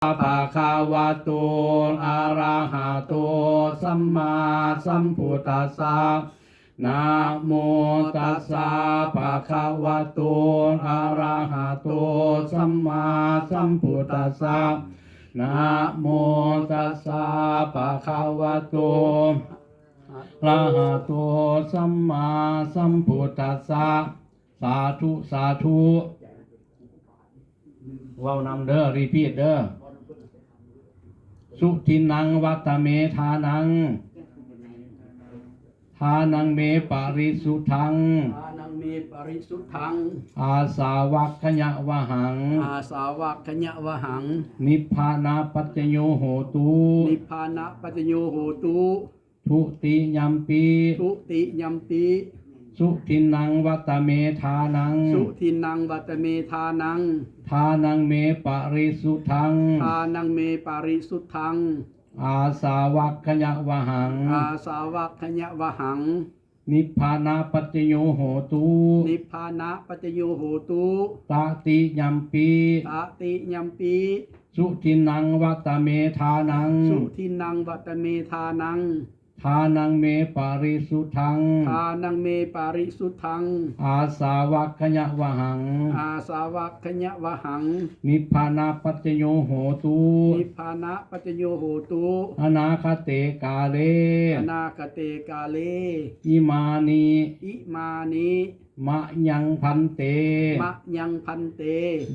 ภะคะวะโตอะระหะโตสัมมาสัมพุทธัสสะนะโมตัสสะภะคะวะโตอะระหะโตสัมมาสัมพุทธัสสะนะโมตัสสะภะคะวะโตอะระหะโตสัมมาสัมพุทธัสสะสาธุสาธุว้าวนำเด้อรีพีทเด้อสุทินังวัตเมทานังทานังเมปาริสุทังทานังเมปริสุทธังอาสาวัคขยะวหังอาสาวัคขญะวหังนิพพานาปัจจโยโหตุ นิพพานะปัจจโยโหตุ ทุติยัมปีทุติยัมปิสุทินังวัตเมทานังสุทินังวัตเมทานังทานังเมปาริสุทังทานังเมปริสุทธังอาสาวัคขยะวหังอาสาวัคขญะวหังนิพพานาปัจจโยโหตุ นิพพานะปัจจโยโหตุ ตติยัมปีตติยัมปิ สุทินังวัตเมทานังสุทินังวัตเมทานังทานังเมปาริสุทังทานังเมปริสุทธังอาสาวัคขยะวหังอาสาวัคขญะวหังนิพพานาปัจจโยโหตุ นิพพานะปัจจโยโหตุ อนาคเตกาเลอนาคเตกาเลอิมานิ อิมานิ มะยังพันเต มะยังพันเต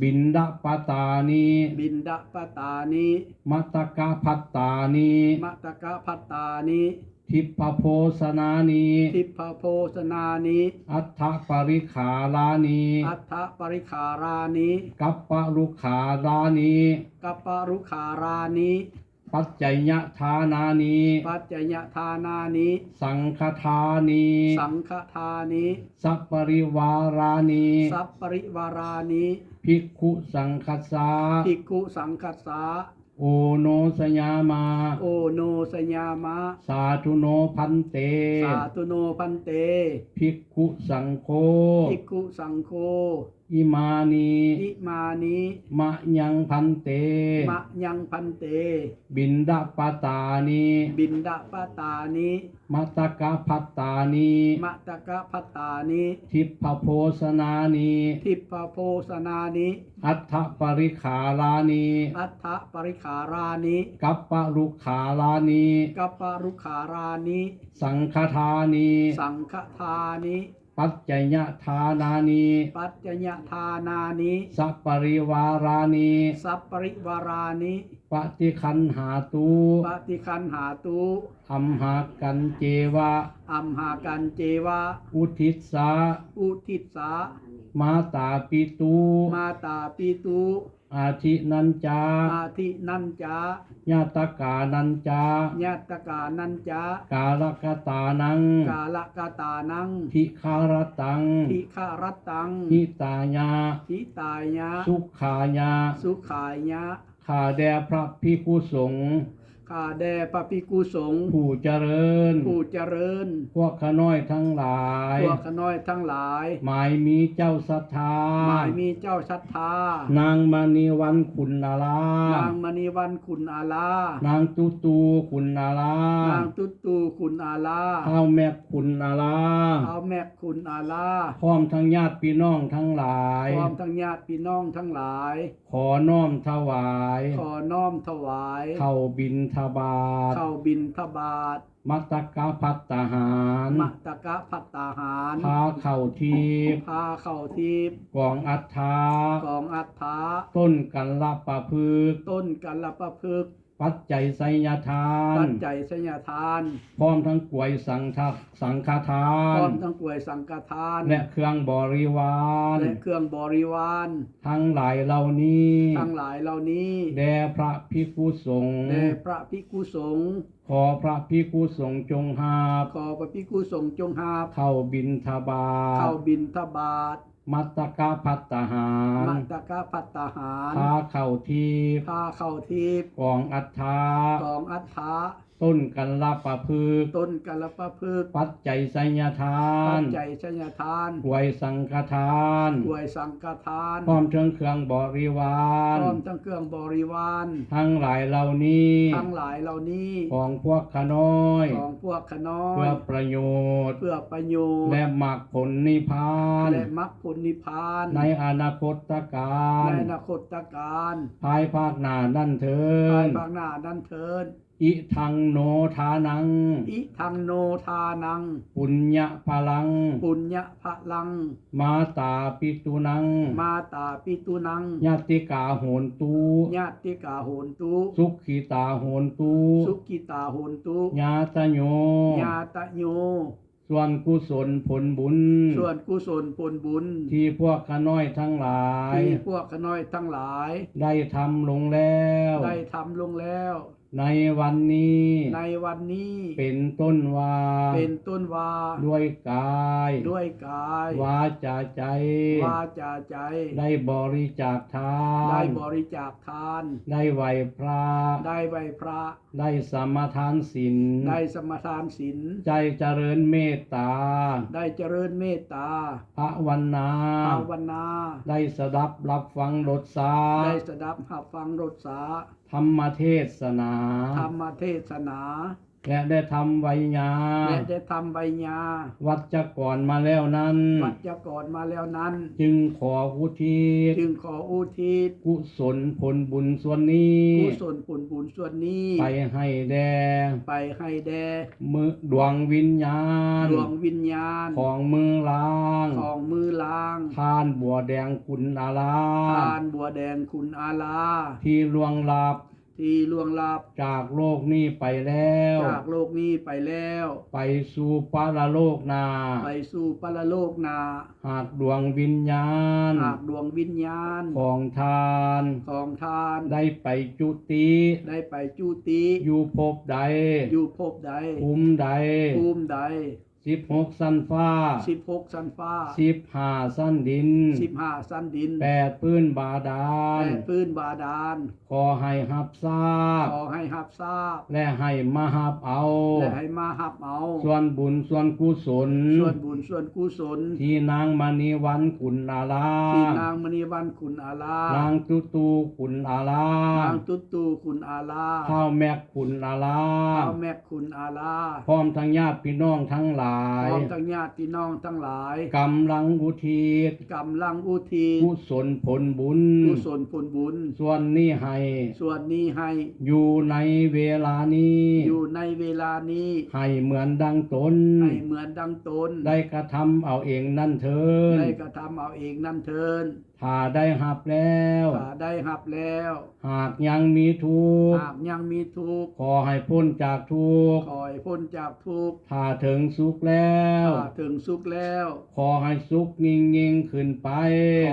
บินดาปตานิ บินดาปตานิ มัตตกะพัตตานิ มัตตกะพัตตานิทิพโพสนานิ ทิพโพสนานิ อัฏฐปริขาลานิ อัฏฐปริขารานิ กัปปะลุขาลานิ กัปปะรุขารานิ ปัจจยทานานิ ปัจจยทานานิ สังฆทานิ สังฆทานิ สัพปริวารานิ สัพปริวารานิ ภิกขุสังฆสา ภิกขุสังฆสาโอโนสยามา โอโนสยามะสาธุโนพันเต สาธุโนพันเต ภิกขุสังโฆ ภิกขุสังโฆอิมานิ อิมานิ มะยังพันเต มะยังพันเต บินดาปตานิ บินดาปตานิ มัตตกะพัตตานิ มัตตกะพัตตานิ ทิพโพสนานิ ทิพโพสนานิ อัฏฐปริขาลานิ อัฏฐปริขารานิ กัปปะลุขาลานิ กัปปะรุขารานิ สังฆทานิ สังฆทานิ ปัจจยทานานิ ปัจจยทานานิ สัพปริวารานิ สัพปริวารานิ ปฏิคันหาตุ ปฏิคันหาตุ อัมหากันเจวะ อัมหากันเจวะ อุทิศสา อุทิศสามาตาปิตุ มาตาปิตุ อาทินันจา อาทินันจาญาตกานันจา ญาตกานันจาก าลกตานัง กาลกตานัง ทิคารตัง ทิฆารตัง หิตายา ทิตายะ สุขายา สุขายะ ข้าแด่พระภิกขุสงฆ์ ข้าแด่พระภิกขุสงฆ์ ผู้เจริญ ผู้เจริญ พวกข้าน้อยทั้งหลาย พวกขน้อยทั้งหลาย หมายมีเจ้าศรัทธา หมายมีเจ้าศรัทธาน างมณีวันคุณนาลาน างมณีวันคุณอาลาน างตุตูคุณนาลาน างตุตูคุณอาลา ข้าวแม่คุณนาลา เอาแม่คุณอาลา พร้อมทั้งญาติพี่น้องทั้งหลาย พร้อมทั้งญาติพี่น้องทั้งหลาย ขอน้อมถวาย ขอน้อมถวาย เข้าบิณฑบาต เข้าบิณฑบาต มัตตกะพัตตาหาร มัตตกะภัตตาหาร พาเข้าทีพ พาเข้าทิพย์ กองอัฏฐาก องอัฏฐา ต้นกันละปะพึกษ์ ต้นกัลปะพฤกษ์ ปัจจัยไสยทาน ปัจจัยสัญญาทาน พร้อมทั้งกวยสังฆทา พร้อน มทั้งกล้วยสังฆทาน และเครื่องบริวาร และเครื่องบริวาร ทั้งหลายเหล่านี้ ทั้งหลายเหล่านี้ แด่พระภิกขุสงฆ์ แด่พระภิกขุสงฆ์ ขอพระภิกขุสงฆ์จงหาบ ขอพระภิกขุสงฆ์จงหาบ เข้าบิณฑบาต เข้าบิณฑบาต มัตตกะพัตตาหาร มัตตกะภัตตาหาร พาเข้าทีพ พาเข้าทิพย์ กองอัฏฐาก องอัฏฐา ต้นกัลลปะพึกษ์ ต้นกัลปะพฤกษ์ ปัจจัยไสยทา ปั น จจัยชัยทาน กวยสังฆทาน กล้วยสังฆทาน พร้อมทั้งเครื่องบริวาร พร้อมทั้งเครื่องบริวาร ทั้งหลายเหล่านี้ ทั้งหลายเหล่านี้ ของพวกขน้อย ของพวกขน้อ เพื่ ย อประโยชน์ เพื่อประโยชน์ และมรรคผลนิพพาน และมรรคผลนิพพาน ในอนาคตการ ในอนาคตการ ภายภาคหน้านั่นเถิ ภาย ด ภาคหน้านั้นเทิน อิทังโนทานัง อิทังโนทานัง ปุญญพลัง ปุญญพลัง มาตาปิตุนัง มาตาปิตุนัง ญาติกาโหนตุ ญาติกาโหนตุ สุขิตาโหนตุ สุกิตาโหนตุ ญาตโย ญาตโย ส่วนกุศลผลบุญ ส่วนกุศลผลบุญ ที่พวกข้าน้อยทั้งหลาย ที่พวกขน้อยทั้งหลาย ได้ทำลงแล้ว ได้ทำลงแล้ว ในวันนี้ ในวันนี้ เป็นต้นว่า เป็นต้นว่า ด้วยกาย ด้วยกาย วาจาใจ วาจาใจ ได้บริจาคทาน ได้บริจาคทาน ได้ไหวพระ ได้ไหวพระ ได้สมทานศีล ได้สมทานศีล ใจเจริญเมตตา ได้เจริญเมตตา ภาวันนา ภาวนา ได้สดับรับฟังรสสา ได้สดับหับฟังรสสา ธรรมเทศนา ธรรมเทศนา และได้ทำไวยญา และได้ทำใบญา วัดจะก่อนมาแล้วนั้น ปัจจกรมาแล้วนั้น จึงขออุทิศ จึงขออุทิศ กุศลผลบุญส่วนนี้ กุศลผลบุญส่วนนี้ ไปให้แด่ ไปให้แด่ มือดวงวิญญาณ ดวงวิญญาณ ของมือล้าง ของมือล้าง ทานบัวแดงคุณอาลา ทานบัวแดงคุณอาลา ที่ล่วงลับ ที่ล่วงลับ จากโลกนี้ไปแล้ว จากโลกนี้ไปแล้ว ไปสู่ปรโลกนา ไปสู่ปรโลกนา หากดวงวิญญาณ หากดวงวิญญาณ ของทาน ของทาน ได้ไปจุติ ได้ไปจุติ อยู่ภพใด อยู่ภพใด ภูมิใด ภูมิใด 16สั้นฟ้า 16ชั้นฟ้า 15สั้นดิน 15ชั้นดิน 8พื้นบาดาล 8พื้นบาดาล ขอให้หับทราบ ขอให้รับทราบ และให้มาหับเอา และให้มาหับเอา ส่วนบุญส่วนกุศล ส่วนบุญส่วนกุศล ที่นางมณีวันขุนอาลา ที่นางมณีวันคุณอาลาน างตุตูขุนอาลาน างตุ๊ตูคุณอาลา ข้าวแมกขุนอาลา ข้าวแม่คุณอาลา พร้อมทั้งญาติพี่น้องทั้งหลา พ ย ร้อมทั้งญาติพี่น้องทั้งหลาย กำลังอุทิศ กำลังอุทิศ กุศลผลบุญ กุศลผลบุญ ส่วนนี้ให้ ส่วนนี้ให้ อยู่ในเวลานี้ อยู่ในเวลานี้ ให้เหมือนดังตน ให้เหมือนดังตน ได้กระทำเอาเองนั่นเถิน ได้กระทำเอาเองนั่นเทิน ถ้าได้หับแล้ว ถ้าได้หับแล้ว หากยังมีทุกข์ หากยังมีทุกข์ ขอให้พ้นจากทุกข์ ขอให้พ้นจากทุกข์ ถ้าถึงสุขแล้ว ถ้าถึงสุขแล้ว ขอให้สุขยิ่งขึ้นไป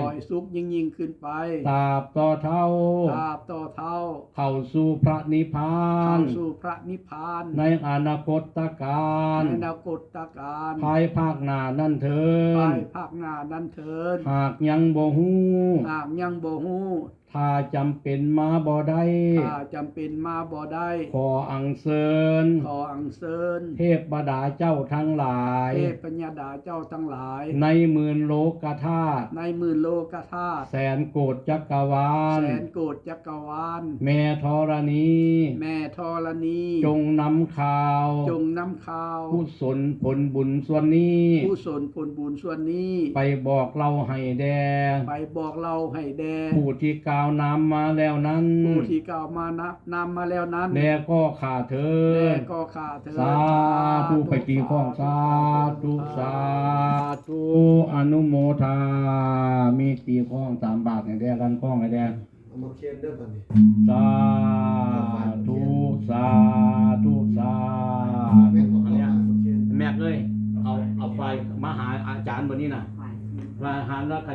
ขอให้สุขยิ่งขึ้นไป ตราบต่อเท่า ตราบต่อเท่า เข้าสู่พระนิพพา เข้าน สู่พระนิพพาน ในอนาคตการ ในอนาคตการ ภายภาคหน้านั่นเถิ ไป น ภาคหน้านั้นเทิน หากยังบ่ฮู้ หากยังบ่ฮู้ ถ้าจำเป็นมาบ่ได้ ถ้าจำเป็นมาบ่ได้ ขออังเชิญ ขออังเชิญ เทพบดาเจ้าทั้งหลาย เทพปัญญาดาเจ้าทั้งหลาย ในหมื่นโลกธาตุ ในหมื่นโลกธาตุ แสนโกฏจักรวาล แสนโกฏจักรวาล แม่ธรณี แม่ธรณี จงนำข่าว จงนำข่าว กุศลผลบุญส่วนนี้ กุศลผลบุญส่วนนี้ ไปบอกเราให้แด่ ไปบอกเราให้แด่ ผู้ที่กล่าวนำมาแล้วนั้น ผู้ที่กล่าวมานับนำมาแล้วนั้น แด่ก็ข่าเถิ แด่ ด ก็ข้าเถิด สาธุไปตีข้องสาธุสาธุอนุโมทามีตีข้อง3 บาทให้แด่กันข้องให้แด่ เอามาเคียนเด้อบัดนี้ สาธุสาธุสา แม่ ธุ บอก อัน เอา เนี้ย มาเคียน แม็กเลยเอาไฟมาหาอาจารย์วันนี้น่ะว่าหาแล้ว